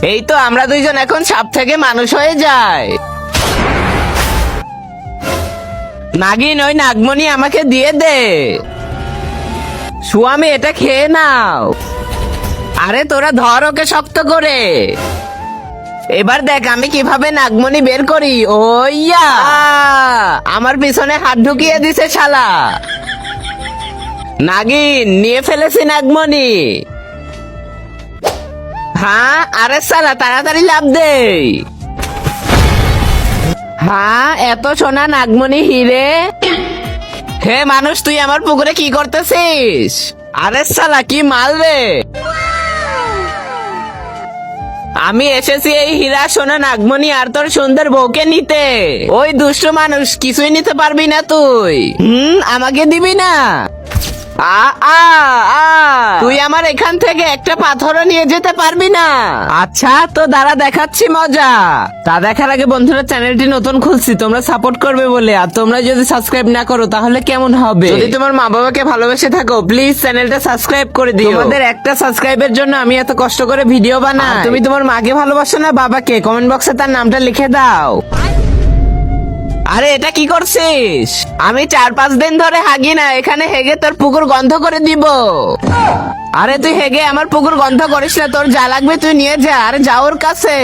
এই তো আমরা দুইজন এখন সাপ থেকে মানুষ হয়ে যায়। নাগিন ওই নাগমণি আমাকে দিয়ে দে। সুয়ামি এটা খেয়ে নাও। আরে তোরা ধর ওকে শক্ত করে। এবার দেখ আমি কিভাবে নাগমণি বের করি। ওইয়া আমার পিছনে হাত ঢুকিয়ে দিছে শালা। নাগিন নিয়ে ফেলেছি নাগমণি। হ্যাঁ আরে শালা তাড়াতাড়ি লাভ দে। হ্যাঁ এত সোনা নাগমণি হিরে। হে মানুষ তুই আমার পুকুরে কি করতেছিস? আরে শালা কি মাল রে। আমি এসেছি এই হীরা সোনা নাগমণি আর তোর সুন্দর বউকে নিতে। ওই দুষ্ট মানুষ কিছুই নিতে পারবি না তুই। আমাকে দিবি না। তুই আমার এখান থেকে একটা পাথরও নিয়ে যেতে পারবি না। আচ্ছা তো দাঁড়া দেখাচ্ছি মজা। তা দেখার আগে বন্ধুরা চ্যানেলটি নতুন খুলছি, তোমরা সাপোর্ট করবে বলে। আর তোমরা যদি সাবস্ক্রাইব না করো তাহলে কেমন হবে? যদি তোমার মা বাবাকে ভালোবেসে থাকো প্লিজ চ্যানেলটা সাবস্ক্রাইব করে দিও। তোমাদের একটা সাবস্ক্রাইবের জন্য আমি এত কষ্ট করে ভিডিও বানাই। তুমি তোমার মাকে ভালোবাসো না বাবাকে? কমেন্ট বক্সে তার নামটা লিখে দাও। আরে এটা কি করছিস? আমি 4-5 দিন ধরে হাগি না, এখানে হেগে তোর পুকুর গন্ধ করে দিব। আরে তুই হেগে আমার পুকুর গন্ধ করিস না, তোর যা লাগবে তুই নিয়ে যা। আরে যা ওর কাছে।